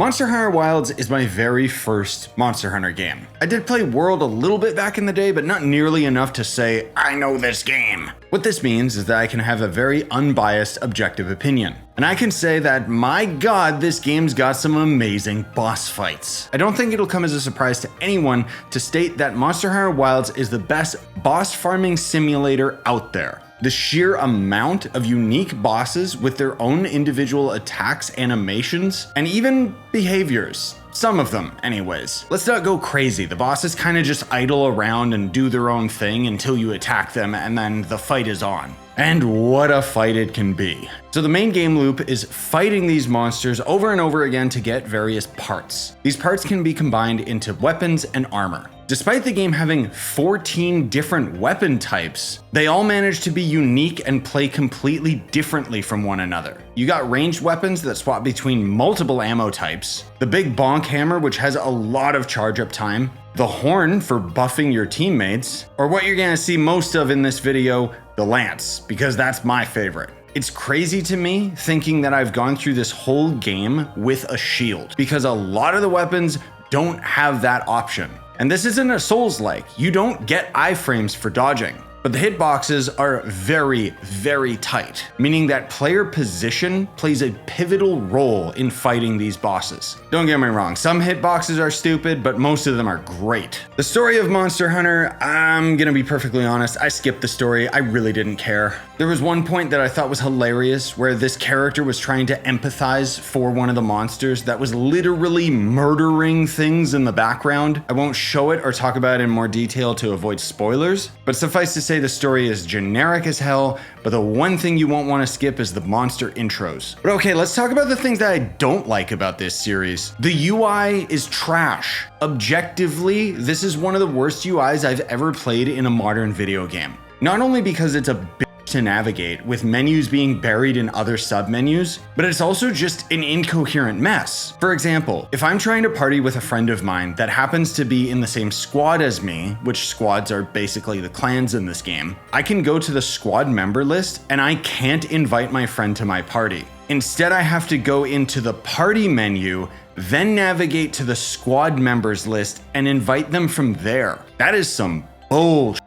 Monster Hunter Wilds is my very first Monster Hunter game. I did play World a little bit back in the day, but not nearly enough to say, I know this game. What this means is that I can have a very unbiased, objective opinion. And I can say that, my god, this game's got some amazing boss fights. I don't think it'll come as a surprise to anyone to state that Monster Hunter Wilds is the best boss farming simulator out there. The sheer amount of unique bosses with their own individual attacks, animations, and even behaviors. Some of them, anyways. Let's not go crazy. The bosses kind of just idle around and do their own thing until you attack them, and then the fight is on. And what a fight it can be. So the main game loop is fighting these monsters over and over again to get various parts. These parts can be combined into weapons and armor. Despite the game having 14 different weapon types, they all manage to be unique and play completely differently from one another. You got ranged weapons that swap between multiple ammo types, the big bonk hammer which has a lot of charge up time, the horn for buffing your teammates, or what you're gonna see most of in this video, the lance, because that's my favorite. It's crazy to me thinking that I've gone through this whole game with a shield, because a lot of the weapons don't have that option. And this isn't a Souls-like, you don't get iframes for dodging. But the hitboxes are very, very tight, meaning that player position plays a pivotal role in fighting these bosses. Don't get me wrong, some hitboxes are stupid, but most of them are great. The story of Monster Hunter, I'm gonna be perfectly honest, I skipped the story, I really didn't care. There was one point that I thought was hilarious where this character was trying to empathize for one of the monsters that was literally murdering things in the background. I won't show it or talk about it in more detail to avoid spoilers, but suffice to say the story is generic as hell, but the one thing you won't want to skip is the monster intros. But okay, let's talk about the things that I don't like about this series. The UI is trash. Objectively, this is one of the worst UIs I've ever played in a modern video game. Not only because it's a bitch to navigate, with menus being buried in other submenus, but it's also just an incoherent mess. For example, if I'm trying to party with a friend of mine that happens to be in the same squad as me, which squads are basically the clans in this game, I can go to the squad member list and I can't invite my friend to my party. Instead, I have to go into the party menu, then navigate to the squad members list and invite them from there. That is some bullshit.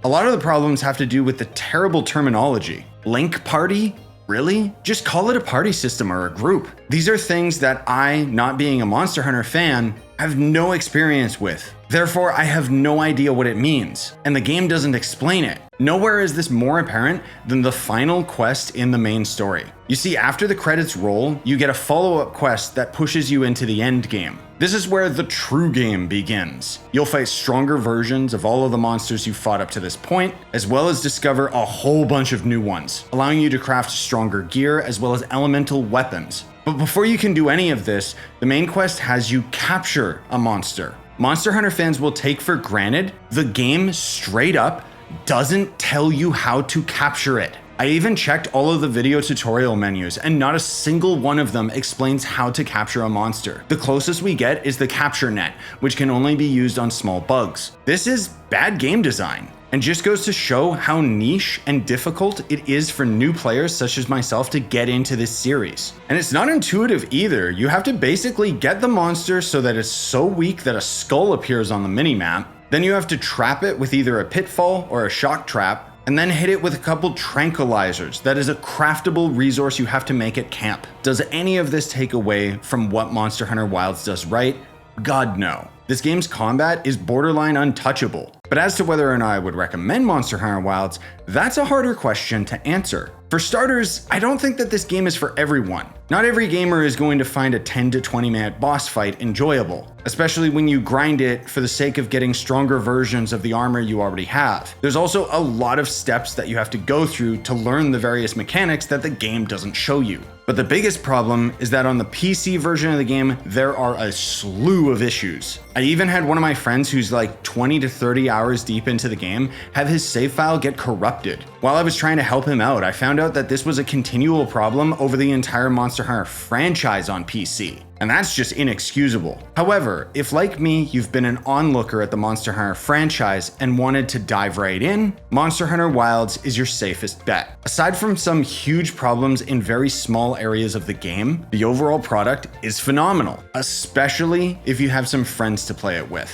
A lot of the problems have to do with the terrible terminology. Link party? Really? Just call it a party system or a group. These are things that I, not being a Monster Hunter fan, have no experience with. Therefore, I have no idea what it means, and the game doesn't explain it. Nowhere is this more apparent than the final quest in the main story. You see, after the credits roll, you get a follow-up quest that pushes you into the end game. This is where the true game begins. You'll fight stronger versions of all of the monsters you fought up to this point, as well as discover a whole bunch of new ones, allowing you to craft stronger gear as well as elemental weapons. But before you can do any of this, the main quest has you capture a monster. Monster Hunter fans will take for granted the game straight up doesn't tell you how to capture it. I even checked all of the video tutorial menus and not a single one of them explains how to capture a monster. The closest we get is the capture net, which can only be used on small bugs. This is bad game design, and just goes to show how niche and difficult it is for new players such as myself to get into this series. And it's not intuitive either. You have to basically get the monster so that it's so weak that a skull appears on the minimap. Then you have to trap it with either a pitfall or a shock trap, and then hit it with a couple tranquilizers. That is a craftable resource you have to make at camp. Does any of this take away from what Monster Hunter Wilds does right? God no. This game's combat is borderline untouchable. But as to whether or not I would recommend Monster Hunter Wilds, that's a harder question to answer. For starters, I don't think that this game is for everyone. Not every gamer is going to find a 10 to 20 minute boss fight enjoyable, especially when you grind it for the sake of getting stronger versions of the armor you already have. There's also a lot of steps that you have to go through to learn the various mechanics that the game doesn't show you. But the biggest problem is that on the PC version of the game, there are a slew of issues. I even had one of my friends who's like 20 to 30 hours hours deep into the game, have his save file get corrupted. While I was trying to help him out, I found out that this was a continual problem over the entire Monster Hunter franchise on PC. And that's just inexcusable. However, if like me, you've been an onlooker at the Monster Hunter franchise and wanted to dive right in, Monster Hunter Wilds is your safest bet. Aside from some huge problems in very small areas of the game, the overall product is phenomenal, especially if you have some friends to play it with.